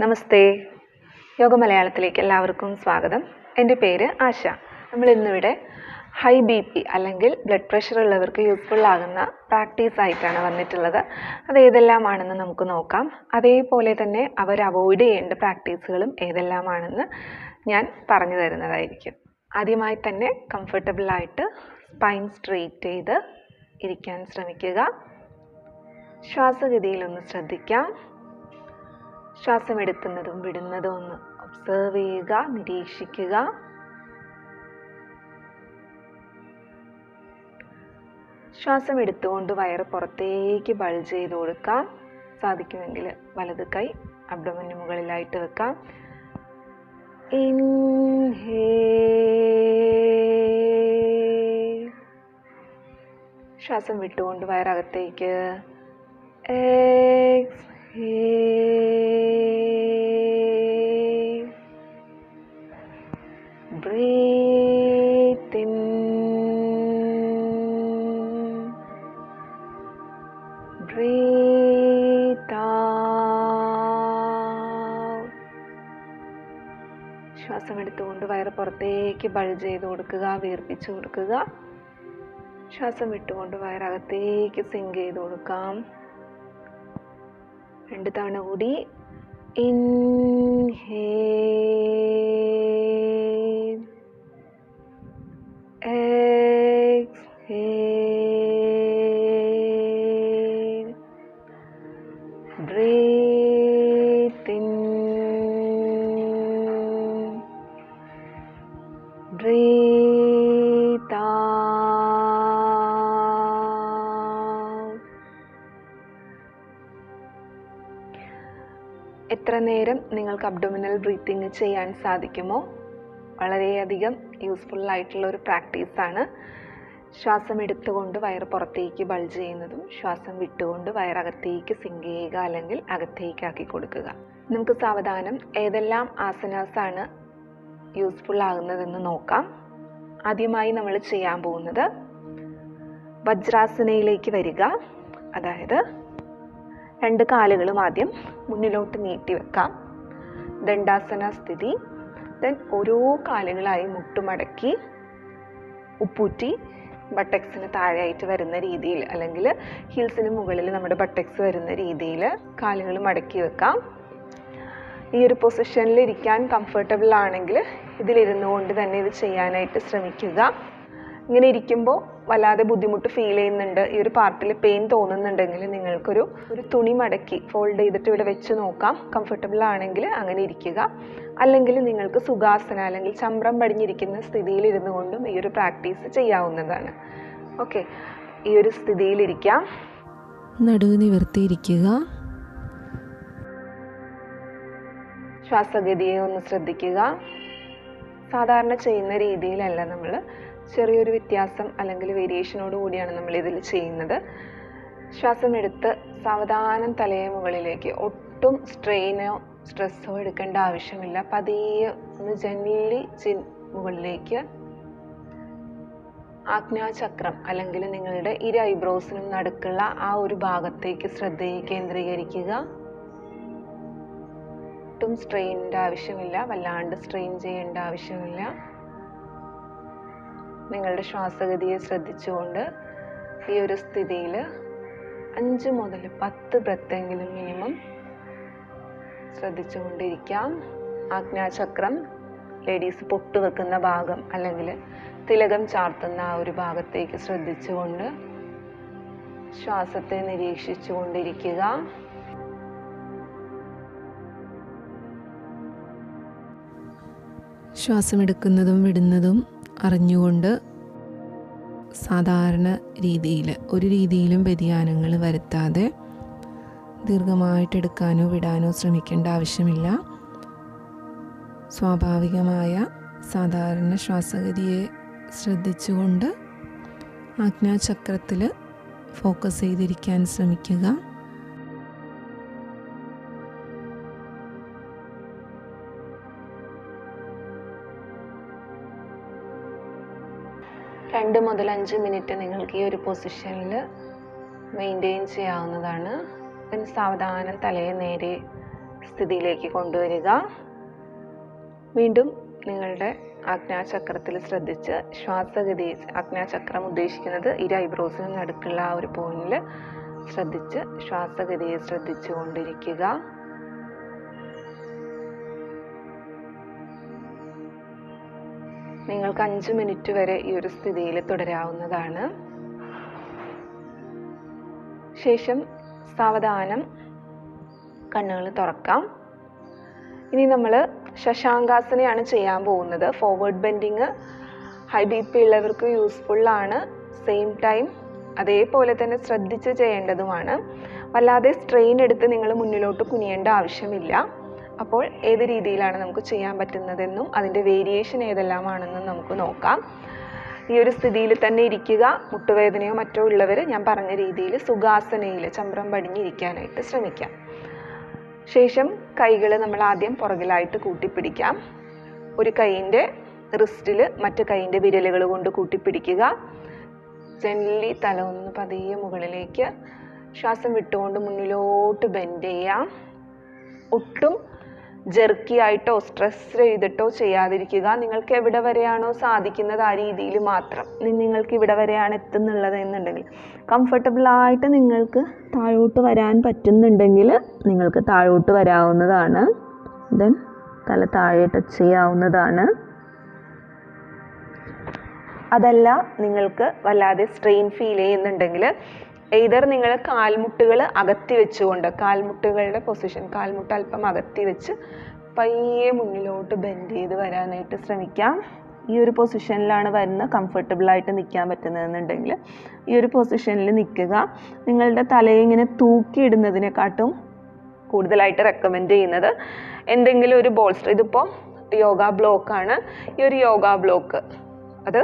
നമസ്തേ. യോഗ മലയാളത്തിലേക്ക് എല്ലാവർക്കും സ്വാഗതം. എൻ്റെ പേര് ആശ. നമ്മൾ ഇന്നിവിടെ ഹൈ BP അല്ലെങ്കിൽ ബ്ലഡ് പ്രഷർ ഉള്ളവർക്ക് യൂസ്ഫുൾ ആകുന്ന പ്രാക്ടീസ് ആയിട്ടാണ് വന്നിട്ടുള്ളത്. അത് ഏതെല്ലാമാണെന്ന് നമുക്ക് നോക്കാം. അതേപോലെ തന്നെ അവർ അവോയ്ഡ് ചെയ്യേണ്ട പ്രാക്ടീസുകളും ഏതെല്ലാമാണെന്ന് ഞാൻ പറഞ്ഞു തരുന്നതായിരിക്കും. ആദ്യമായി തന്നെ കംഫർട്ടബിളായിട്ട് സ്പൈൻ സ്ട്രെയിറ്റ് ചെയ്ത് ഇരിക്കാൻ ശ്രമിക്കുക. ശ്വാസഗതിയിലൊന്ന് ശ്രദ്ധിക്കാം. ശ്വാസം എടുക്കുന്നതും വിടുന്നതും ഒന്ന് ഒബ്സർവ് ചെയ്യുക, നിരീക്ഷിക്കുക. ശ്വാസം എടുത്തുകൊണ്ട് വയറ് പുറത്തേക്ക് ബൾജ് ചെയ്ത് കൊടുക്കാം. സാധിക്കുമെങ്കിൽ വലത് കൈ അബ്ഡോമന് മുകളിലായിട്ട് വെക്കാം. ഇൻഹേൽ. ശ്വാസം വിട്ടുകൊണ്ട് വയറകത്തേക്ക്. Exhale. Breathe in. Breathe out. ശ്വാസം എടുത്തുകൊണ്ട് വയറ് പുറത്തേക്ക് ബൾജ് ചെയ്ത് കൊടുക്കുക, വീർപ്പിച്ചു കൊടുക്കുക. ശ്വാസം വിട്ടുകൊണ്ട് വയറകത്തേക്ക് സിങ്ക് ചെയ്ത് കൊടുക്കാം. 2 തവണ കൂടി. Inhale. Exhale. Breathe in. Breathe out. എത്ര നേരം നിങ്ങൾക്ക് അബ്ഡോമിനൽ ബ്രീത്തിങ് ചെയ്യാൻ സാധിക്കുമോ വളരെയധികം യൂസ്ഫുൾ ആയിട്ടുള്ള ഒരു പ്രാക്ടീസാണ്. ശ്വാസം എടുത്തുകൊണ്ട് വയറ് പുറത്തേക്ക് ബൾജ് ചെയ്യുന്നതും ശ്വാസം വിട്ടുകൊണ്ട് വയറകത്തേക്ക് സിങ്ക് ചെയ്യുക അല്ലെങ്കിൽ അകത്തേക്കാക്കി കൊടുക്കുക. നമുക്ക് സാവധാനം ഏതെല്ലാം ആസനാസാണ് യൂസ്ഫുൾ ആകുന്നതെന്ന് നോക്കാം. ആദ്യമായി നമ്മൾ ചെയ്യാൻ പോകുന്നത് വജ്രാസനയിലേക്ക് വരിക. അതായത് 2 കാലുകളും ആദ്യം മുന്നിലോട്ട് നീട്ടി വെക്കാം. ദണ്ഡാസന സ്ഥിതി. ദെൻ ഓരോ കാലുകളായി മുട്ടുമടക്കി ഉപ്പൂറ്റി ബട്ടക്സിന് താഴെയായിട്ട് വരുന്ന രീതിയിൽ അല്ലെങ്കിൽ ഹീൽസിന് മുകളിൽ നമ്മുടെ ബട്ടക്സ് വരുന്ന രീതിയിൽ കാലുകൾ മടക്കി വെക്കാം. ഈ ഒരു പൊസിഷനിൽ ഇരിക്കാൻ കംഫർട്ടബിൾ ആണെങ്കിൽ ഇതിലിരുന്നു കൊണ്ട് തന്നെ ഇത് ചെയ്യാനായിട്ട് ശ്രമിക്കുക. ഇങ്ങനെ ഇരിക്കുമ്പോൾ വല്ലാതെ ബുദ്ധിമുട്ട് ഫീൽ ചെയ്യുന്നുണ്ട്, ഈ ഒരു പാർട്ടിൽ പെയിൻ തോന്നുന്നുണ്ടെങ്കിൽ നിങ്ങൾക്കൊരു തുണി മടക്കി ഫോൾഡ് ചെയ്തിട്ട് ഇവിടെ വെച്ച് നോക്കാം. കംഫർട്ടബിൾ ആണെങ്കിൽ അങ്ങനെ ഇരിക്കുക. അല്ലെങ്കിൽ നിങ്ങൾക്ക് സുഖാസന അല്ലെങ്കിൽ ചമ്രം പടിഞ്ഞിരിക്കുന്ന സ്ഥിതിയിൽ ഇരുന്നു കൊണ്ടും ഈ ഒരു പ്രാക്ടീസ് ചെയ്യാവുന്നതാണ്. ഓക്കെ, ഈ ഒരു സ്ഥിതിയിലിരിക്കാം. നടുവ് നിവർത്തിയിരിക്കുക. ശ്വാസഗതിയെ ഒന്ന് ശ്രദ്ധിക്കുക. സാധാരണ ചെയ്യുന്ന രീതിയിലല്ല, നമ്മൾ ചെറിയൊരു വ്യത്യാസം അല്ലെങ്കിൽ വേരിയേഷനോട് കൂടിയാണ് നമ്മൾ ഇതിൽ ചെയ്യുന്നത്. ശ്വാസം എടുത്ത് സാവധാനം തലയെ മുകളിലേക്ക്, ഒട്ടും സ്ട്രെയിനോ സ്ട്രെസ്സോ എടുക്കേണ്ട ആവശ്യമില്ല. പതിയെ ഒന്ന് ജെന്റ്ലി മുകളിലേക്ക്. ആജ്ഞാചക്രം അല്ലെങ്കിൽ നിങ്ങളുടെ ഇരു ഐബ്രോസിനും നടുക്കുള്ള ആ ഒരു ഭാഗത്തേക്ക് ശ്രദ്ധയെ കേന്ദ്രീകരിക്കുക. ഒട്ടും സ്ട്രെയിനിൻ്റെ ആവശ്യമില്ല, വല്ലാണ്ട് സ്ട്രെയിൻ ചെയ്യേണ്ട ആവശ്യമില്ല. നിങ്ങളുടെ ശ്വാസഗതിയെ ശ്രദ്ധിച്ചുകൊണ്ട് ഈ ഒരു സ്ഥിതിയിൽ 5 മുതൽ 10 ബ്രെത്തെങ്കിലും മിനിമം ശ്രദ്ധിച്ചുകൊണ്ടിരിക്കാം. ആജ്ഞാചക്രം ലേഡീസ് പൊട്ട് വെക്കുന്ന ഭാഗം അല്ലെങ്കിൽ തിലകം ചാർത്തുന്ന ആ ഒരു ഭാഗത്തേക്ക് ശ്രദ്ധിച്ചുകൊണ്ട് ശ്വാസത്തെ നിരീക്ഷിച്ചുകൊണ്ടിരിക്കുക. ശ്വാസമെടുക്കുന്നതും വിടുന്നതും അറിഞ്ഞുകൊണ്ട് സാധാരണ രീതിയിൽ ഒരു രീതിയിലും വ്യതിയാനങ്ങൾ വരുത്താതെ ദീർഘമായിട്ടെടുക്കാനോ വിടാനോ ശ്രമിക്കേണ്ട ആവശ്യമില്ല. സ്വാഭാവികമായ സാധാരണ ശ്വാസഗതിയെ ശ്രദ്ധിച്ചുകൊണ്ട് ആജ്ഞാചക്രത്തിൽ ഫോക്കസ് ചെയ്തിരിക്കാൻ ശ്രമിക്കുക. രണ്ട് മുതൽ 5 മിനിറ്റ് നിങ്ങൾക്ക് ഈ ഒരു പൊസിഷനിൽ മെയിൻറ്റെയിൻ ചെയ്യാവുന്നതാണ്. സാവധാനം തലയെ നേരെ സ്ഥിതിയിലേക്ക് കൊണ്ടുവരിക. വീണ്ടും നിങ്ങളുടെ ആജ്ഞാചക്രത്തിൽ ശ്രദ്ധിച്ച് ശ്വാസഗതി, ആജ്ഞാചക്രം ഉദ്ദേശിക്കുന്നത് ഇരു ഐബ്രോസിനും നടുക്കുള്ള ആ ഒരു പോയിന്റിൽ ശ്രദ്ധിച്ച് ശ്വാസഗതിയെ ശ്രദ്ധിച്ചു കൊണ്ടിരിക്കുക. നിങ്ങൾക്ക് 5 മിനിറ്റ് വരെ ഈ ഒരു സ്ഥിതിയിൽ തുടരാവുന്നതാണ്. ശേഷം സാവധാനം കണ്ണുകൾ തുറക്കാം. ഇനി നമ്മൾ ശശാങ്കാസനയാണ് ചെയ്യാൻ പോകുന്നത്. ഫോർവേഡ് ബെൻഡിങ് ഹൈ BP ഉള്ളവർക്ക് യൂസ്ഫുള്ളാണ്. സെയിം ടൈം അതേപോലെ തന്നെ ശ്രദ്ധിച്ച് ചെയ്യേണ്ടതുമാണ്. വല്ലാതെ സ്ട്രെയിൻ എടുത്ത് നിങ്ങൾ മുന്നിലോട്ട് കുനിയേണ്ട ആവശ്യമില്ല. അപ്പോൾ ഏത് രീതിയിലാണ് നമുക്ക് ചെയ്യാൻ പറ്റുന്നതെന്നും അതിൻ്റെ വേരിയേഷൻ ഏതെല്ലാമാണെന്നും നമുക്ക് നോക്കാം. ഈ ഒരു സ്ഥിതിയിൽ തന്നെ ഇരിക്കുക. മുട്ടുവേദനയോ മറ്റോ ഉള്ളവർ ഞാൻ പറഞ്ഞ രീതിയിൽ സുഖാസനയിൽ ചമ്രം പടിഞ്ഞിരിക്കാനായിട്ട് ശ്രമിക്കാം. ശേഷം കൈകൾ നമ്മൾ ആദ്യം പുറകിലായിട്ട് കൂട്ടിപ്പിടിക്കാം. ഒരു കൈയിൻ്റെ റിസ്റ്റിൽ മറ്റു കൈയിൻ്റെ വിരലുകൾ കൊണ്ട് കൂട്ടിപ്പിടിക്കുക. ജെന്റ്ലി തല ഒന്ന് പതിയെ മുകളിലേക്ക് ശ്വാസം വിട്ടുകൊണ്ട് മുന്നിലോട്ട് ബെൻഡ് ചെയ്യാം. ഒട്ടും ജെർക്കി ആയിട്ടോ സ്ട്രെസ് ചെയ്തിട്ടോ ചെയ്യാതിരിക്കുക. നിങ്ങൾക്ക് എവിടെ വരെയാണോ സാധിക്കുന്നത് ആ രീതിയിൽ മാത്രം. നിങ്ങൾക്ക് ഇവിടെ വരെയാണ് എത്തുന്നുള്ളത് എന്നുണ്ടെങ്കിൽ, കംഫർട്ടബിളായിട്ട് നിങ്ങൾക്ക് താഴോട്ട് വരാൻ പറ്റുന്നുണ്ടെങ്കിൽ നിങ്ങൾക്ക് താഴോട്ട് വരാവുന്നതാണ്. ദെൻ തല താഴെ ടച്ച് ചെയ്യാവുന്നതാണ്. അതല്ല നിങ്ങൾക്ക് വല്ലാതെ സ്ട്രെയിൻ ഫീൽ ചെയ്യുന്നുണ്ടെങ്കിൽ എയ്തർ നിങ്ങൾ കാൽമുട്ടുകൾ അകത്തി വെച്ചുകൊണ്ട്, കാൽമുട്ടുകളുടെ പൊസിഷൻ, കാൽമുട്ട് അല്പം അകത്തി വെച്ച് പയ്യെ മുന്നിലോട്ട് ബെൻഡ് ചെയ്ത് വരാനായിട്ട് ശ്രമിക്കാം. ഈ ഒരു പൊസിഷനിലാണ് കംഫർട്ടബിളായിട്ട് നിൽക്കാൻ പറ്റുന്നതെന്നുണ്ടെങ്കിൽ ഈ ഒരു പൊസിഷനിൽ നിൽക്കുക. നിങ്ങളുടെ തലയെ ഇങ്ങനെ തൂക്കിയിടുന്നതിനെക്കാട്ടും കൂടുതലായിട്ട് റെക്കമെൻഡ് ചെയ്യുന്നത് എന്തെങ്കിലും ഒരു ബോൾസ്റ്റർ, ഇതിപ്പോൾ യോഗ ബ്ലോക്കാണ്. ഈ ഒരു യോഗ ബ്ലോക്ക് അത്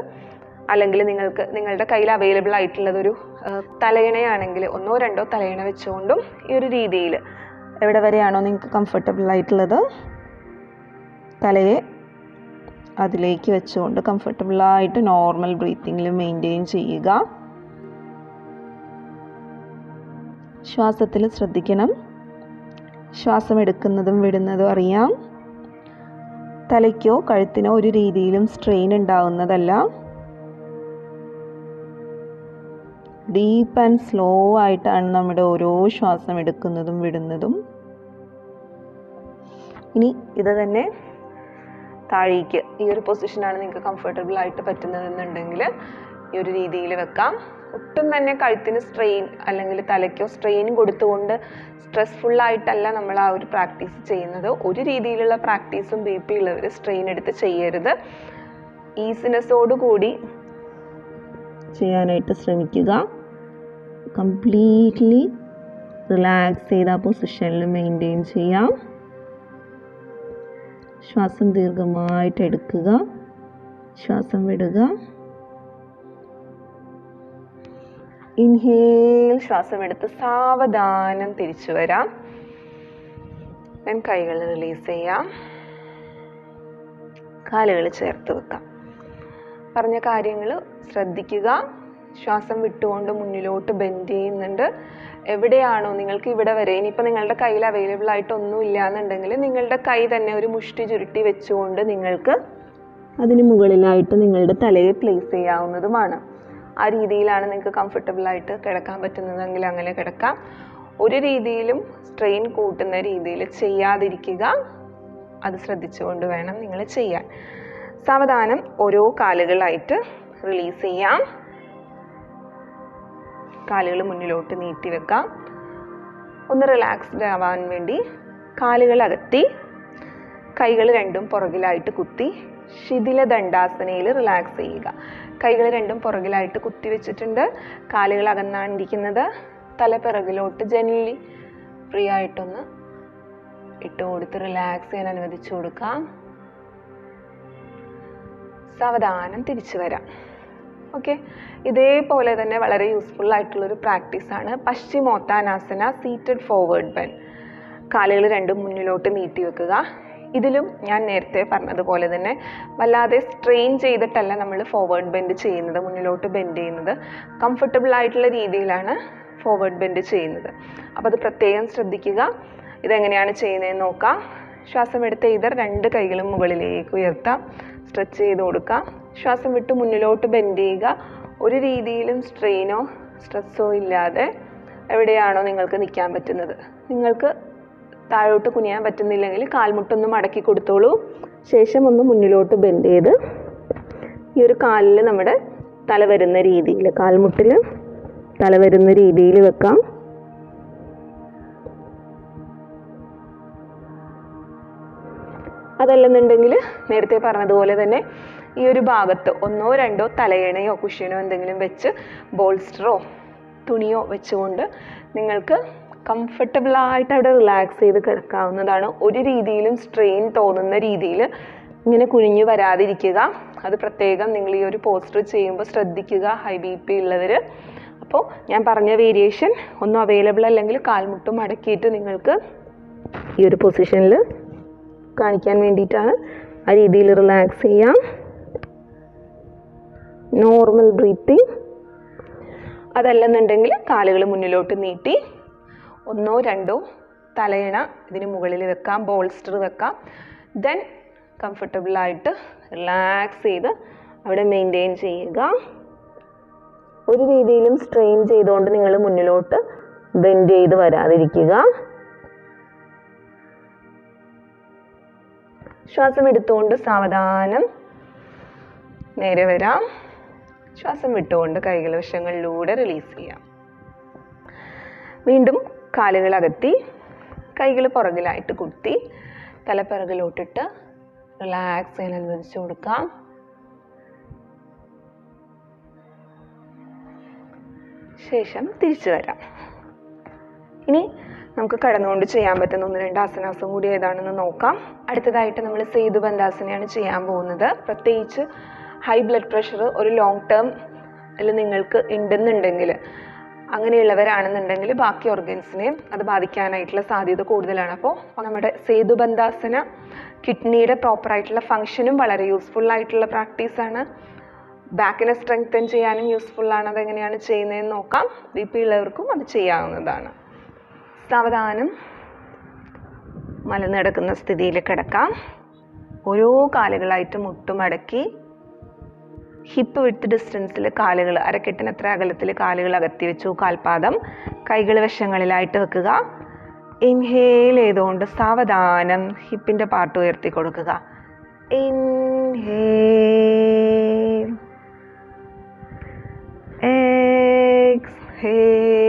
അല്ലെങ്കിൽ നിങ്ങളുടെ കയ്യിൽ അവൈലബിൾ ആയിട്ടുള്ളതൊരു തലയിണയാണെങ്കിൽ 1 or 2 തലയിണ വെച്ചുകൊണ്ടും ഈ ഒരു രീതിയിൽ എവിടെ വരെയാണോ നിങ്ങൾക്ക് കംഫർട്ടബിൾ ആയിട്ടുള്ളത് തലയെ അതിലേക്ക് വെച്ചുകൊണ്ട് കംഫർട്ടബിളായിട്ട് നോർമൽ ബ്രീത്തിങ്ങിൽ മെയിൻറ്റെയിൻ ചെയ്യുക. ശ്വാസത്തിൽ ശ്രദ്ധിക്കണം. ശ്വാസം എടുക്കുന്നതും വിടുന്നതും അറിയാം. തലയ്ക്കോ കഴുത്തിനോ ഒരു രീതിയിലും സ്ട്രെയിൻ ഉണ്ടാവുന്നതല്ല. ഡീപ്പ് ആൻഡ് സ്ലോ ആയിട്ടാണ് നമ്മുടെ ഓരോ ശ്വാസം എടുക്കുന്നതും വിടുന്നതും. ഇനി ഇത് തന്നെ താഴേക്ക് ഈ ഒരു പൊസിഷനാണ് നിങ്ങൾക്ക് കംഫർട്ടബിൾ ആയിട്ട് പറ്റുന്നതെന്നുണ്ടെങ്കിൽ ഈ ഒരു രീതിയിൽ വെക്കാം. ഒട്ടും തന്നെ കഴുത്തിന് സ്ട്രെയിൻ അല്ലെങ്കിൽ തലയ്ക്കോ സ്ട്രെയിൻ കൊടുത്തുകൊണ്ട് സ്ട്രെസ്ഫുള്ളായിട്ടല്ല നമ്മൾ ആ ഒരു പ്രാക്ടീസ് ചെയ്യുന്നത്. ഒരു രീതിയിലുള്ള പ്രാക്ടീസും BP ഉള്ളവർ സ്ട്രെയിൻ എടുത്ത് ചെയ്യരുത്. ഈസിനെസ്സോടുകൂടി ചെയ്യാനായിട്ട് ശ്രമിക്കുക. കംപ്ലീറ്റ്ലി റിലാക്സ് ചെയ്ത പൊസിഷനിൽ മെയിൻറ്റെയിൻ ചെയ്യാം. ശ്വാസം ദീർഘമായിട്ട് എടുക്കുക, ശ്വാസം വിടുക. ഇൻഹേൽ, ശ്വാസം എടുത്ത് സാവധാനം തിരിച്ചു വരാം. ഞാൻ കൈകൾ റിലീസ് ചെയ്യാം. കാലുകൾ ചേർത്ത് വെക്കാം. പറഞ്ഞ കാര്യങ്ങൾ ശ്രദ്ധിക്കുക. ശ്വാസം വിട്ടുകൊണ്ട് മുന്നിലോട്ട് ബെൻഡ് ചെയ്യുന്നുണ്ട്. എവിടെയാണോ നിങ്ങൾക്ക് ഇവിടെ വരെ, ഇനിയിപ്പോൾ നിങ്ങളുടെ കയ്യിൽ അവൈലബിൾ ആയിട്ട് ഒന്നും ഇല്ല എന്നുണ്ടെങ്കിൽ നിങ്ങളുടെ കൈ തന്നെ ഒരു മുഷ്ടി ചുരുട്ടി വെച്ചുകൊണ്ട് നിങ്ങൾക്ക് അതിന് മുകളിലായിട്ട് നിങ്ങളുടെ തലയെ പ്ലേസ് ചെയ്യാവുന്നതുമാണ്. ആ രീതിയിലാണ് നിങ്ങൾക്ക് കംഫർട്ടബിളായിട്ട് കിടക്കാൻ പറ്റുന്നതെങ്കിൽ അങ്ങനെ കിടക്കാം. ഒരു രീതിയിലും സ്ട്രെയിൻ കൂട്ടുന്ന രീതിയിൽ ചെയ്യാതിരിക്കുക. അത് ശ്രദ്ധിച്ചുകൊണ്ട് വേണം നിങ്ങൾ ചെയ്യാൻ. സാവധാനം ഓരോ കാലുകളായിട്ട് റിലീസ് ചെയ്യാം. കാലുകൾ മുന്നിലോട്ട് നീട്ടി വെക്കാം. ഒന്ന് റിലാക്സ്ഡ് ആവാൻ വേണ്ടി കാലുകൾ അകത്തി കൈകൾ രണ്ടും പുറകിലായിട്ട് കുത്തി ശിഥില ദണ്ഡാസനയിൽ റിലാക്സ് ചെയ്യുക. കൈകൾ രണ്ടും പുറകിലായിട്ട് കുത്തി വെച്ചിട്ടുണ്ട്. കാലുകൾ അകന്നാണ്ടിരിക്കുന്നത്. തല പിറകിലോട്ട് ജെന്റ്ലി ഫ്രീ ആയിട്ടൊന്ന് ഇട്ട് കൊടുത്ത് റിലാക്സ് ചെയ്യാൻ അനുവദിച്ചു കൊടുക്കാം. സാവധാനം തിരിച്ചു വരാം. ഓക്കെ, ഇതേപോലെ തന്നെ വളരെ യൂസ്ഫുൾ ആയിട്ടുള്ളൊരു പ്രാക്ടീസാണ് പശ്ചിമോത്താനാസന, സീറ്റഡ് ഫോർവേഡ് ബെൻഡ്. കാലുകൾ രണ്ടും മുന്നിലോട്ട് നീട്ടി വെക്കുക. ഇതിലും ഞാൻ നേരത്തെ പറഞ്ഞതുപോലെ തന്നെ വല്ലാതെ സ്ട്രെയിൻ ചെയ്തിട്ടല്ല നമ്മൾ ഫോർവേഡ് ബെൻഡ് ചെയ്യുന്നത്, മുന്നിലോട്ട് ബെൻഡ് ചെയ്യുന്നത്. കംഫർട്ടബിൾ ആയിട്ടുള്ള രീതിയിലാണ് ഫോർവേഡ് ബെൻഡ് ചെയ്യുന്നത്. അപ്പോൾ അത് പ്രത്യേകം ശ്രദ്ധിക്കുക. ഇതെങ്ങനെയാണ് ചെയ്യുന്നതെന്ന് നോക്കാം. ശ്വാസം എടുത്ത് ഇതർ 2 കൈകളും മുകളിലേക്ക് ഉയർത്താം, സ്ട്രെച്ച് ചെയ്ത് കൊടുക്കാം. ശ്വാസം വിട്ട് മുന്നിലോട്ട് ബെൻഡ് ചെയ്യുക. ഒരു രീതിയിലും സ്ട്രെയിനോ സ്ട്രെസ്സോ ഇല്ലാതെ എവിടെയാണോ നിങ്ങൾക്ക് നിൽക്കാൻ പറ്റുന്നത്. നിങ്ങൾക്ക് താഴോട്ട് കുനിയാൻ പറ്റുന്നില്ലെങ്കിൽ കാൽമുട്ടൊന്ന് മടക്കി കൊടുത്തോളൂ. ശേഷം ഒന്ന് മുന്നിലോട്ട് ബെൻഡ് ചെയ്ത് ഈ ഒരു കാലിൽ നമ്മുടെ തല വരുന്ന രീതിയിൽ, കാൽമുട്ടിൽ തല വരുന്ന രീതിയിൽ വെക്കാം. അതല്ലെന്നുണ്ടെങ്കിൽ നേരത്തെ പറഞ്ഞതുപോലെ തന്നെ ഈ ഒരു ഭാഗത്ത് 1 or 2 തലയണയോ കുഷ്യനോ എന്തെങ്കിലും വെച്ച് ബോൾസ്റ്ററോ തുണിയോ വെച്ചുകൊണ്ട് നിങ്ങൾക്ക് കംഫർട്ടബിളായിട്ട് അവിടെ റിലാക്സ് ചെയ്ത് കിടക്കാവുന്നതാണ്. ഒരു രീതിയിലും സ്ട്രെയിൻ തോന്നുന്ന രീതിയിൽ ഇങ്ങനെ കുനിഞ്ഞു വരാതിരിക്കുക. അത് പ്രത്യേകം നിങ്ങൾ ഈ ഒരു പോസ്റ്റർ ചെയ്യുമ്പോൾ ശ്രദ്ധിക്കുക, ഹൈ BP ഉള്ളവർ. അപ്പോൾ ഞാൻ പറഞ്ഞ വേരിയേഷൻ ഒന്നും അവൈലബിൾ അല്ലെങ്കിൽ കാൽമുട്ടും മടക്കിയിട്ട് നിങ്ങൾക്ക് ഈ ഒരു പൊസിഷനിൽ കാണിക്കാൻ വേണ്ടിയിട്ടാണ്. ആ രീതിയിൽ റിലാക്സ് ചെയ്യാം. Normal breathing. അതല്ലെന്നുണ്ടെങ്കിൽ കാലുകൾ മുന്നിലോട്ട് നീട്ടി 1 or 2 തലയണ ഇതിന് മുകളിൽ വെക്കാം, ബോൾസ്റ്റർ വെക്കാം. ദെൻ കംഫർട്ടബിളായിട്ട് റിലാക്സ് ചെയ്ത് അവിടെ മെയിൻറ്റെയിൻ ചെയ്യുക. ഒരു രീതിയിലും സ്ട്രെയിൻ ചെയ്തുകൊണ്ട് നിങ്ങൾ മുന്നിലോട്ട് ബെൻഡ് ചെയ്ത് വരാതിരിക്കുക. ശ്വാസം എടുത്തുകൊണ്ട് സാവധാനം നേരെ വരാം. ശ്വാസം വിട്ടുകൊണ്ട് കൈകൾ വശങ്ങളിലൂടെ റിലീസ് ചെയ്യാം. വീണ്ടും കാലുകൾ അകത്തി, കൈകൾ പുറകിലായിട്ട് കുത്തി തല പിറകിലോട്ടിട്ട് റിലാക്സ് ചെയ്യാൻ അനുവദിച്ചു കൊടുക്കാം. ശേഷം തിരിച്ചു വരാം. ഇനി നമുക്ക് കടന്നുകൊണ്ട് ചെയ്യാൻ പറ്റുന്ന 1-2 ആസനാസും കൂടി ഏതാണെന്ന് നോക്കാം. അടുത്തതായിട്ട് നമ്മൾ സേതുബന്ധാസനയാണ് ചെയ്യാൻ പോകുന്നത്. പ്രത്യേകിച്ച് ഹൈ ബ്ലഡ് പ്രഷർ ഒരു ലോങ് ടേം നിങ്ങൾക്ക് ഉണ്ടെന്നുണ്ടെങ്കിൽ, അങ്ങനെയുള്ളവരാണെന്നുണ്ടെങ്കിൽ ബാക്കി ഓർഗൻസിനെയും അത് ബാധിക്കാനായിട്ടുള്ള സാധ്യത കൂടുതലാണ്. അപ്പോൾ നമ്മുടെ സേതുബന്ധാസന കിഡ്നിയുടെ പ്രോപ്പറായിട്ടുള്ള ഫങ്ഷനും വളരെ യൂസ്ഫുൾ ആയിട്ടുള്ള പ്രാക്ടീസാണ്. ബാക്കിനെ സ്ട്രെങ്തൻ ചെയ്യാനും യൂസ്ഫുള്ളാണ്. അതെങ്ങനെയാണ് ചെയ്യുന്നതെന്ന് നോക്കാം. BP ഉള്ളവർക്കും അത് ചെയ്യാവുന്നതാണ്. സാവധാനം മലർന്ന് കിടക്കുന്ന സ്ഥിതിയിൽ കിടക്കാം. ഓരോ കാലുകളായിട്ട് മുട്ടുമടക്കി ഹിപ്പ് വിട്ട് ഡിസ്റ്റൻസിൽ കാലുകൾ, അരക്കെട്ടിനത്ര അകലത്തിൽ കാലുകൾ അകത്തി വെച്ചു. കാൽപാദം കൈകൾ വശങ്ങളിലായിട്ട് വെക്കുക. ഇൻഹേൽ ചെയ്തുകൊണ്ട് സാവധാനം ഹിപ്പിൻ്റെ പാർട്ട് ഉയർത്തി കൊടുക്കുക. Inhale, exhale,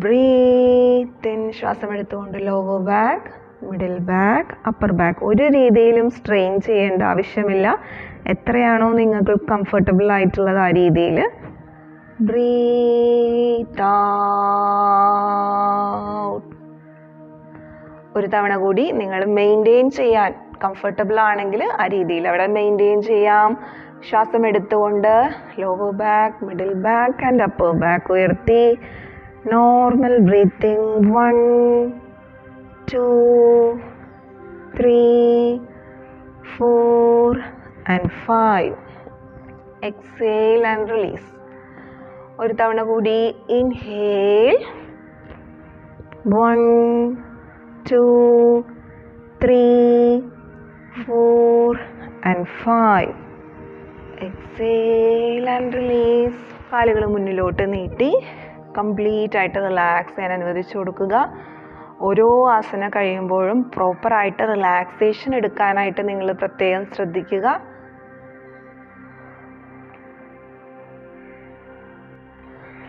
breathe in. ശ്വാസം എടുത്തുകൊണ്ട് lower back, middle back, upper back. ഒരു രീതിയിലും സ്ട്രെയിൻ ചെയ്യേണ്ട ആവശ്യമില്ല. എത്രയാണോ നിങ്ങൾക്ക് കംഫർട്ടബിൾ ആയിട്ടുള്ളത് ആ രീതിയിൽ ബ്രീത്ത് ഔട്ട്. ഒരു തവണ കൂടി നിങ്ങൾ മെയിൻറ്റെയിൻ ചെയ്യാൻ കംഫർട്ടബിൾ ആണെങ്കിൽ ആ രീതിയിൽ അവിടെ മെയിൻറ്റെയിൻ ചെയ്യാം. ശ്വാസം എടുത്തുകൊണ്ട് lower back, middle back and upper back ഉയർത്തി normal breathing. 1, 2, 3, 4 and 5. Exhale and release. ഒരു തവണ കൂടി inhale. 1, 2, 3, 4 and 5. Exhale and release. കാലുകൾ മുന്നിലോട്ട് നീട്ടി കംപ്ലീറ്റ് ആയിട്ട് റിലാക്സ് ചെയ്യാൻ അനുവദിച്ചു കൊടുക്കുക. ഓരോ ആസന കഴിയുമ്പോഴും പ്രോപ്പറായിട്ട് റിലാക്സേഷൻ എടുക്കാനായിട്ട് നിങ്ങൾ പ്രത്യേകം ശ്രദ്ധിക്കുക.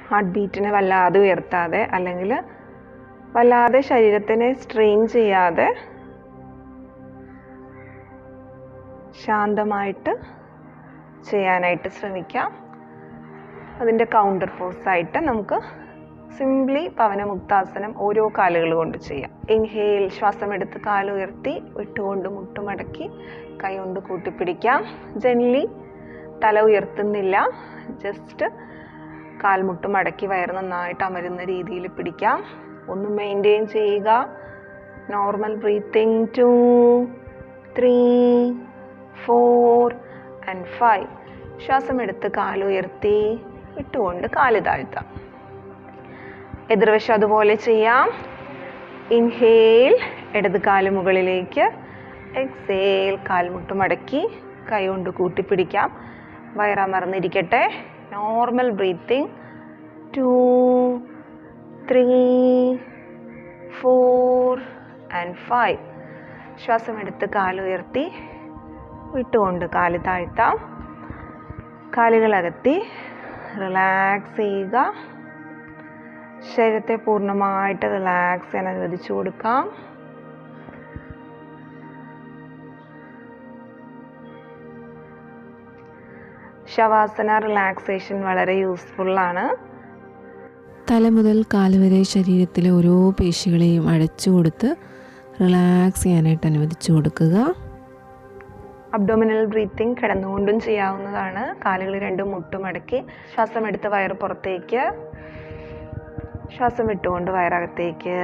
ഹാർട്ട് ബീറ്റിനെ വല്ലാതെ ഉയർത്താതെ അല്ലെങ്കിൽ വല്ലാതെ ശരീരത്തിനെ സ്ട്രെയിൻ ചെയ്യാതെ ശാന്തമായിട്ട് ചെയ്യാനായിട്ട് ശ്രമിക്കാം. അതിൻ്റെ കൗണ്ടർ പോസായിട്ട് നമുക്ക് സിംപ്ലി പവനമുക്താസനം ഓരോ കാലുകൾ കൊണ്ട് ചെയ്യാം. ഇൻഹേൽ, ശ്വാസം എടുത്ത് കാലുയർത്തി വിട്ടുകൊണ്ട് മുട്ടുമടക്കി കൈ കൊണ്ട് കൂട്ടിപ്പിടിക്കാം. ജെന്റ്ലി തല ഉയർത്തുന്നില്ല, ജസ്റ്റ് കാൽമുട്ട് മടക്കി വയറ് നന്നായിട്ട് അമരുന്ന രീതിയിൽ പിടിക്കാം. ഒന്ന് മെയിൻറ്റെയിൻ ചെയ്യുക. Normal breathing. 2, 3, 4 and 5. ശ്വാസം എടുത്ത് കാലുയർത്തി വിട്ടുകൊണ്ട് കാല് താഴ്ത്താം. എതിർവശം അതുപോലെ ചെയ്യാം. ഇൻഹേൽ, ഇടത് കാല് മുകളിലേക്ക്. എക്സേൽ, കാൽമുട്ട് മടക്കി കൈ കൊണ്ട് കൂട്ടിപ്പിടിക്കാം. വയറമർന്നിരിക്കട്ടെ. Normal breathing. 2, 3, 4 and 5. ശ്വാസം എടുത്ത് കാലുയർത്തി വിട്ടുകൊണ്ട് കാല് താഴ്ത്താം. കാലുകളകത്തി റിലാക്സ് ചെയ്യുക. ശരീരത്തെ പൂർണ്ണമായിട്ട് റിലാക്സ് ചെയ്യാൻ അനുവദിച്ചു കൊടുക്കാം. ശവാസന റിലാക്സേഷൻ വളരെ യൂസ്ഫുള്ളാണ്. തല മുതൽ കാല് വരെ ശരീരത്തിലെ ഓരോ പേശികളെയും അടച്ചു കൊടുത്ത് റിലാക്സ് ചെയ്യാനായിട്ട് അനുവദിച്ചു കൊടുക്കുക. അബ്ഡോമിനൽ ബ്രീത്തിങ് കിടന്നുകൊണ്ടും ചെയ്യാവുന്നതാണ്. കാലുകൾ രണ്ടും മുട്ടുമടക്കി ശ്വാസം എടുത്ത് വയറ് പുറത്തേക്ക്, ശ്വാസം വിട്ടുകൊണ്ട് വയറകത്തേക്ക്.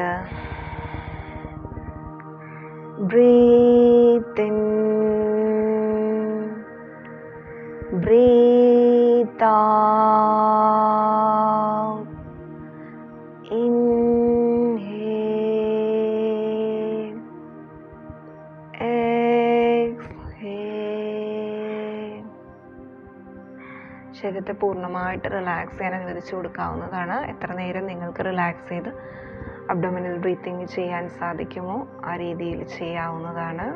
Breathe in, breathe out. Inhale, exhale. ശരീരത്തെ പൂർണ്ണമായിട്ട് റിലാക്സ് ചെയ്യാൻ അനുവദിച്ചു കൊടുക്കാവുന്നതാണ്. എത്ര നേരം നിങ്ങൾക്ക് റിലാക്സ് ചെയ്ത് അബ്ഡോമിനൽ ബ്രീത്തിങ് ചെയ്യാൻ സാധിക്കുമോ ആ രീതിയിൽ ചെയ്യാവുന്നതാണ്.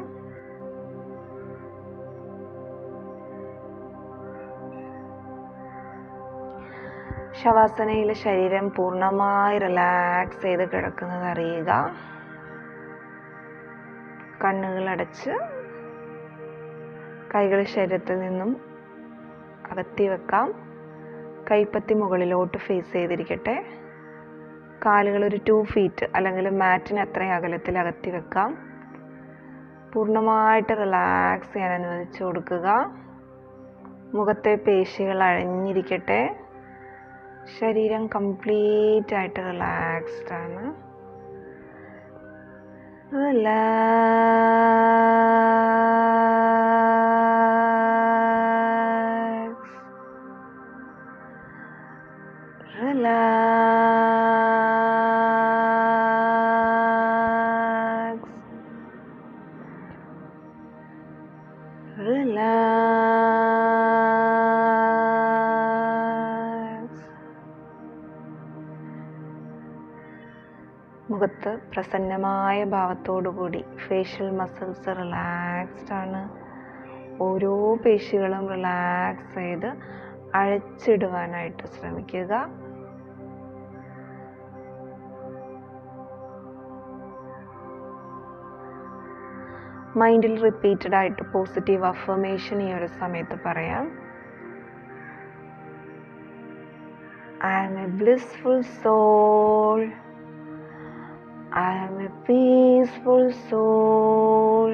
ശവാസനയിൽ ശരീരം പൂർണ്ണമായി റിലാക്സ് ചെയ്ത് കിടക്കുന്നത് അറിയുക. കണ്ണുകൾ അടച്ച് കൈകൾ ശരീരത്തിൽ നിന്നും അകത്തി വെക്കാം. കൈപ്പത്തി മുകളിലോട്ട് ഫേസ് ചെയ്തിരിക്കട്ടെ. കാലുകൾ ഒരു 2 feet അല്ലെങ്കിൽ മാറ്റിന് അത്രയും അകലത്തിൽ അകത്തി വെക്കാം. പൂർണ്ണമായിട്ട് റിലാക്സ് ചെയ്യാൻ അനുവദിച്ചു കൊടുക്കുക. മുഖത്തെ പേശികൾ അഴഞ്ഞിരിക്കട്ടെ. ശരീരം കംപ്ലീറ്റ് ആയിട്ട് റിലാക്സ്ഡ് ആണ്. മുഖത്ത് പ്രസന്നമായ ഭാവത്തോടുകൂടി ഫേഷ്യൽ മസിൽസ് റിലാക്സ്ഡ് ആണ്. ഓരോ പേശികളും റിലാക്സ് ചെയ്ത് അഴിച്ചിടുവാനായിട്ട് ശ്രമിക്കുക. മൈൻഡിൽ റിപ്പീറ്റഡ് ആയിട്ട് പോസിറ്റീവ് അഫർമേഷൻ ഈ ഒരു സമയത്ത് പറയാം. I am a blissful soul. I am a peaceful soul.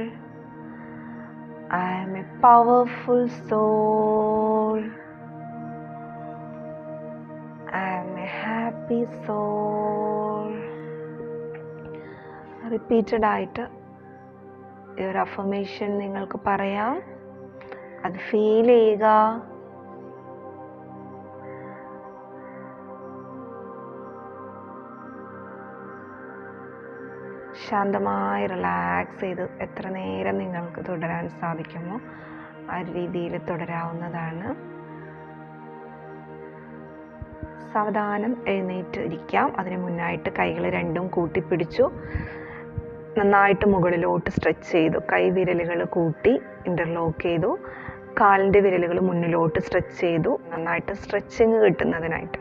I am a powerful soul. I am a happy soul. Repeated ആയിട്ട് ഈ ഒരു അഫർമേഷൻ നിങ്ങൾക്ക് പറയാം. അത് ഫീൽ ചെയ്യുക. ശാന്തമായി റിലാക്സ് ചെയ്ത് എത്ര നേരം നിങ്ങൾക്ക് തുടരാൻ സാധിക്കുമോ ആ രീതിയിൽ തുടരാവുന്നതാണ്. സാവധാനം എഴുന്നേറ്റ് ഇരിക്കാം. അതിന് മുന്നായിട്ട് കൈകൾ രണ്ടും കൂട്ടിപ്പിടിച്ചു. നന്നായിട്ട് മുകളിലോട്ട് സ്ട്രെച്ച് ചെയ്തു. കൈ വിരലുകൾ കൂട്ടി ഇൻ്റർലോക്ക് ചെയ്തു. കാലിൻ്റെ വിരലുകൾ മുന്നിലോട്ട് സ്ട്രെച്ച് ചെയ്തു. നന്നായിട്ട് സ്ട്രെച്ചിങ് കിട്ടുന്നതിനായിട്ട്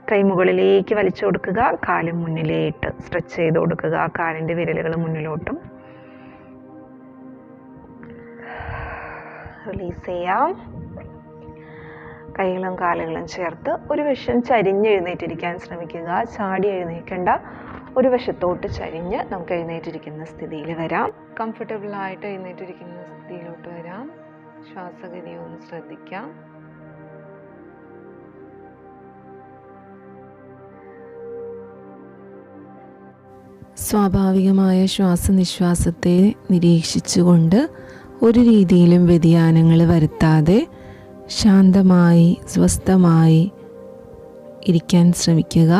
കൈ മുകളിലേക്ക് വലിച്ചു കൊടുക്കുക. കാല് മുന്നിലേട്ട് സ്ട്രെച്ച് ചെയ്ത് കൊടുക്കുക. കാലിൻ്റെ വിരലുകൾ മുന്നിലോട്ടും. റിലീസ് ചെയ്യാം. കൈകളും കാലുകളും ചേർത്ത് ഒരു വശം ചരിഞ്ഞെഴുന്നേറ്റിരിക്കാൻ ശ്രമിക്കുക. ചാടി എഴുന്നേൽക്കേണ്ട. ഒരു വശത്തോട്ട് ചരിഞ്ഞ് നമുക്ക് എഴുന്നേറ്റിരിക്കുന്ന സ്ഥിതിയിൽ വരാം. കംഫർട്ടബിളായിട്ട് എഴുന്നേറ്റിരിക്കുന്ന സ്ഥിതിയിലോട്ട് വരാം. ശ്വാസഗതി ഒന്ന് ശ്രദ്ധിക്കാം. സ്വാഭാവികമായ ശ്വാസനിശ്വാസത്തെ നിരീക്ഷിച്ചുകൊണ്ട് ഒരു രീതിയിലും വ്യതിയാനങ്ങൾ വരുത്താതെ ശാന്തമായി സ്വസ്ഥമായി ഇരിക്കാൻ ശ്രമിക്കുക.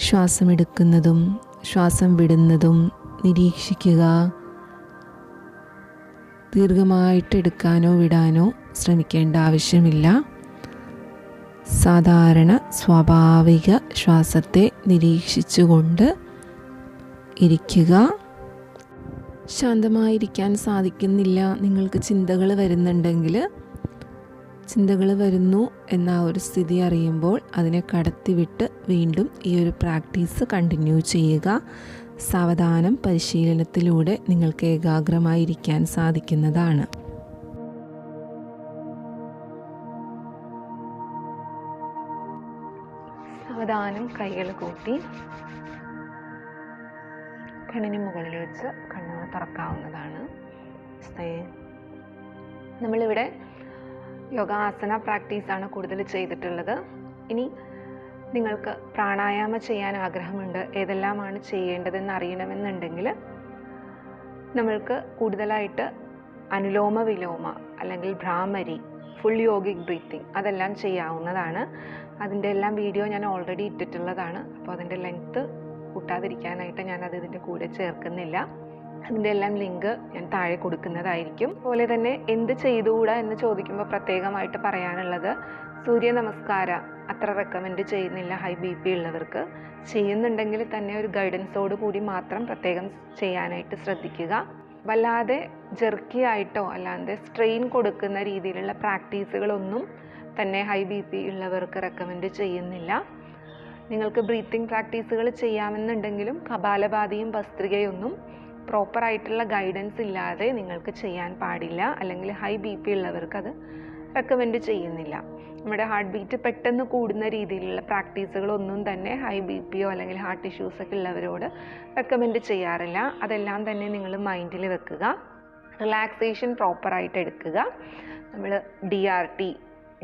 ശ്വാസം എടുക്കുന്നതും ശ്വാസം വിടുന്നതും നിരീക്ഷിക്കുക. ദീർഘമായിട്ട് എടുക്കാനോ വിടാനോ ശ്രമിക്കേണ്ട ആവശ്യമില്ല. സാധാരണ സ്വാഭാവിക ശ്വാസത്തെ നിരീക്ഷിച്ചുകൊണ്ട് ഇരിക്കുക. ശാന്തമായിരിക്കാൻ സാധിക്കുന്നില്ല, നിങ്ങൾക്ക് ചിന്തകൾ വരുന്നുണ്ടെങ്കിൽ, ചിന്തകൾ വരുന്നു എന്ന ഒരു സ്ഥിതി അറിയുമ്പോൾ അതിനെ കടത്തിവിട്ട് വീണ്ടും ഈ ഒരു പ്രാക്ടീസ് കണ്ടിന്യൂ ചെയ്യുക. സാവധാനം പരിശീലനത്തിലൂടെ നിങ്ങൾക്ക് ഏകാഗ്രമായിരിക്കാൻ സാധിക്കുന്നതാണ്. സാവധാനം കൈകൾ കൂട്ടി കണ്ണിന് മുകളിൽ വെച്ച് കണ്ണുകൾ തുറക്കാവുന്നതാണ്. നമ്മളിവിടെ യോഗാസന പ്രാക്ടീസാണ് കൂടുതൽ ചെയ്തിട്ടുള്ളത്. ഇനി നിങ്ങൾക്ക് പ്രാണായാമം ചെയ്യാൻ ആഗ്രഹമുണ്ട്, ഏതെല്ലാമാണ് ചെയ്യേണ്ടതെന്ന് അറിയണമെന്നുണ്ടെങ്കിൽ നമ്മൾക്ക് കൂടുതലായിട്ട് അനുലോമ വിലോമ അല്ലെങ്കിൽ ഭ്രാമരി, ഫുൾ യോഗിക് ബ്രീത്തിങ് അതെല്ലാം ചെയ്യാവുന്നതാണ്. അതിൻ്റെ എല്ലാം വീഡിയോ ഞാൻ ഓൾറെഡി ഇട്ടിട്ടുള്ളതാണ്. അപ്പോൾ അതിൻ്റെ ലെങ്ത്ത് കൂട്ടാതിരിക്കാനായിട്ട് ഞാനത് ഇതിൻ്റെ കൂടെ ചേർക്കുന്നില്ല. അതിൻ്റെ എല്ലാം ലിങ്ക് ഞാൻ താഴെ കൊടുക്കുന്നതായിരിക്കും. അതുപോലെ തന്നെ എന്ത് ചെയ്തുകൂടാ എന്ന് ചോദിക്കുമ്പോൾ പ്രത്യേകമായിട്ട് പറയാനുള്ളത്, സൂര്യ നമസ്കാരം അത്ര റെക്കമെൻഡ് ചെയ്യുന്നില്ല ഹൈ BP ഉള്ളവർക്ക്. ചെയ്യുന്നുണ്ടെങ്കിൽ തന്നെ ഒരു ഗൈഡൻസോട് കൂടി മാത്രം പ്രത്യേകം ചെയ്യാനായിട്ട് ശ്രദ്ധിക്കുക. വല്ലാതെ ജെർക്കി ആയിട്ടോ അല്ലാതെ സ്ട്രെയിൻ കൊടുക്കുന്ന രീതിയിലുള്ള പ്രാക്ടീസുകളൊന്നും തന്നെ ഹൈ BP ഉള്ളവർക്ക് റെക്കമെൻഡ് ചെയ്യുന്നില്ല. നിങ്ങൾക്ക് ബ്രീത്തിങ് പ്രാക്ടീസുകൾ ചെയ്യാമെന്നുണ്ടെങ്കിലും കപാലഭാതിയും ഭസ്ത്രികയൊന്നും പ്രോപ്പറായിട്ടുള്ള ഗൈഡൻസ് ഇല്ലാതെ നിങ്ങൾക്ക് ചെയ്യാൻ പാടില്ല. അല്ലെങ്കിൽ ഹൈ BP ഉള്ളവർക്ക് അത് റെക്കമെൻഡ് ചെയ്യുന്നില്ല. നമ്മുടെ ഹാർട്ട് ബീറ്റ് പെട്ടെന്ന് കൂടുന്ന രീതിയിലുള്ള പ്രാക്ടീസുകളൊന്നും തന്നെ ഹൈ BPയോ അല്ലെങ്കിൽ ഹാർട്ട് ഇഷ്യൂസൊക്കെ ഉള്ളവരോട് റെക്കമെൻഡ് ചെയ്യാറില്ല. അതെല്ലാം തന്നെ നിങ്ങൾ മൈൻഡിൽ വെക്കുക. റിലാക്സേഷൻ പ്രോപ്പറായിട്ട് എടുക്കുക. നമ്മൾ DRT,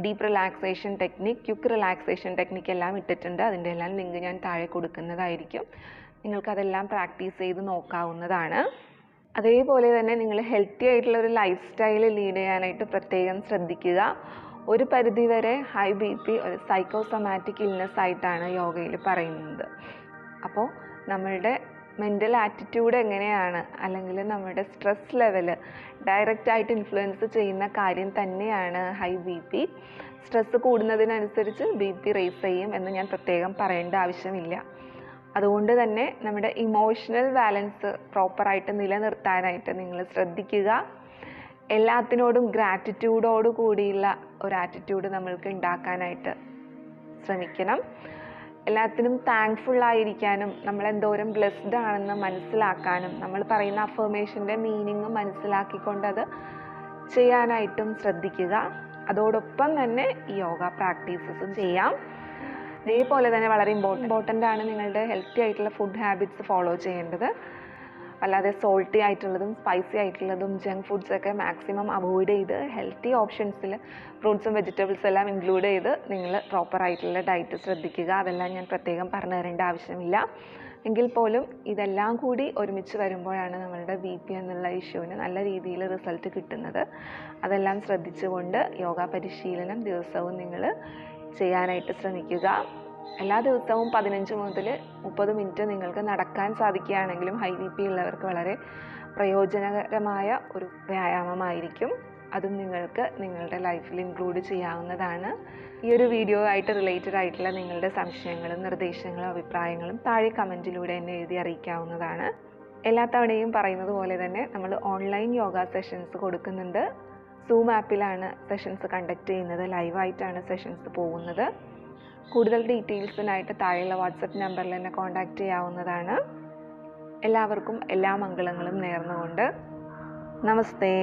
deep relaxation technique, quick relaxation technique എല്ലാം ഇട്ടിട്ടുണ്ട്. അതിൻ്റെ എല്ലാം ലിങ്ക് ഞാൻ താഴെ കൊടുക്കുന്നതായിരിക്കും. നിങ്ങൾക്കതെല്ലാം പ്രാക്ടീസ് ചെയ്ത് നോക്കാവുന്നതാണ്. അതേപോലെ തന്നെ നിങ്ങൾ ഹെൽത്തി ആയിട്ടുള്ള ഒരു ലൈഫ് സ്റ്റൈൽ ലീഡ് ചെയ്യാനായിട്ട് പ്രത്യേകം ശ്രദ്ധിക്കുക. ഒരു പരിധിവരെ ഹൈ BP ഒരു സൈക്കോസൊമാറ്റിക് ഇൽനെസ് ആയിട്ടാണ് യോഗയിൽ പറയുന്നത്. അപ്പോൾ നമ്മളുടെ മെൻ്റൽ ആറ്റിറ്റ്യൂഡ് എങ്ങനെയാണ്, അല്ലെങ്കിൽ നമ്മുടെ സ്ട്രെസ് ലെവല് ഡയറക്റ്റായിട്ട് ഇൻഫ്ലുവൻസ് ചെയ്യുന്ന കാര്യം തന്നെയാണ് ഹൈ BP. സ്ട്രെസ്സ് കൂടുന്നതിനനുസരിച്ച് BP റേസ് ചെയ്യും എന്ന് ഞാൻ പ്രത്യേകം പറയേണ്ട ആവശ്യമില്ല. അതുകൊണ്ട് തന്നെ നമ്മുടെ ഇമോഷണൽ ബാലൻസ് പ്രോപ്പറായിട്ട് നിലനിർത്താനായിട്ട് നിങ്ങൾ ശ്രദ്ധിക്കുക. എല്ലാത്തിനോടും ഗ്രാറ്റിറ്റ്യൂഡോട് കൂടിയുള്ള ഒരു ആറ്റിറ്റ്യൂഡ് നമ്മൾക്ക് ഉണ്ടാക്കാനായിട്ട് ശ്രമിക്കണം. എല്ലാത്തിനും താങ്ക്ഫുള്ളായിരിക്കാനും നമ്മളെന്തോരം ബ്ലെസ്ഡ് ആണെന്ന് മനസ്സിലാക്കാനും നമ്മൾ പറയുന്ന അഫർമേഷൻ്റെ മീനിങ് മനസ്സിലാക്കിക്കൊണ്ടത് ചെയ്യാനായിട്ടും ശ്രദ്ധിക്കുക. അതോടൊപ്പം തന്നെ ഈ യോഗ പ്രാക്ടീസസും ചെയ്യാം. ഇതേപോലെ തന്നെ വളരെ ഇമ്പോർട്ടൻ്റ് ആണ് നിങ്ങളുടെ ഹെൽത്തി ആയിട്ടുള്ള ഫുഡ് ഹാബിറ്റ്സ് ഫോളോ ചെയ്യേണ്ടത്. അല്ലാതെ സോൾട്ടി ആയിട്ടുള്ളതും സ്പൈസി ആയിട്ടുള്ളതും ജങ്ക് ഫുഡ്സൊക്കെ മാക്സിമം അവോയ്ഡ് ചെയ്ത് ഹെൽത്തി ഓപ്ഷൻസിൽ ഫ്രൂട്ട്സും വെജിറ്റബിൾസും എല്ലാം ഇൻക്ലൂഡ് ചെയ്ത് നിങ്ങൾ പ്രോപ്പറായിട്ടുള്ള ഡയറ്റ് ശ്രദ്ധിക്കുക. അതെല്ലാം ഞാൻ പ്രത്യേകം പറഞ്ഞു തരേണ്ട ആവശ്യമില്ല. എങ്കിൽ പോലും ഇതെല്ലാം കൂടി ഒരുമിച്ച് വരുമ്പോഴാണ് നമ്മളുടെ BP എന്നുള്ള ഇഷ്യൂവിന് നല്ല രീതിയിൽ റിസൾട്ട് കിട്ടുന്നത്. അതെല്ലാം ശ്രദ്ധിച്ചുകൊണ്ട് യോഗ പരിശീലനം ദിവസവും നിങ്ങൾ ചെയ്യാനായിട്ട് ശ്രമിക്കുക. എല്ലാ ദിവസവും 15 മുതൽ 30 മിനിറ്റ് നിങ്ങൾക്ക് നടക്കാൻ സാധിക്കുകയാണെങ്കിലും ഹൈ BP ഉള്ളവർക്ക് വളരെ പ്രയോജനകരമായ ഒരു വ്യായാമമായിരിക്കും. അതും നിങ്ങൾക്ക് നിങ്ങളുടെ ലൈഫിൽ ഇൻക്ലൂഡ് ചെയ്യാവുന്നതാണ്. ഈ ഒരു വീഡിയോ ആയിട്ട് റിലേറ്റഡ് ആയിട്ടുള്ള നിങ്ങളുടെ സംശയങ്ങളും നിർദ്ദേശങ്ങളും അഭിപ്രായങ്ങളും താഴെ കമൻറ്റിലൂടെ എന്നെ എഴുതി അറിയിക്കാവുന്നതാണ്. എല്ലാ തവണയും പറയുന്നത് പോലെ തന്നെ നമ്മൾ ഓൺലൈൻ യോഗ സെഷൻസ് കൊടുക്കുന്നുണ്ട്. സൂം ആപ്പിലാണ് സെഷൻസ് കണ്ടക്ട് ചെയ്യുന്നത്. ലൈവായിട്ടാണ് സെഷൻസ് പോകുന്നത്. കൂടുതൽ ഡീറ്റെയിൽസിനായിട്ട് താഴെയുള്ള വാട്സപ്പ് നമ്പറിൽ എന്നെ കോൺടാക്റ്റ് ചെയ്യാവുന്നതാണ്. എല്ലാവർക്കും എല്ലാ മംഗളങ്ങളും നേർന്നുകൊണ്ട് നമസ്തേ.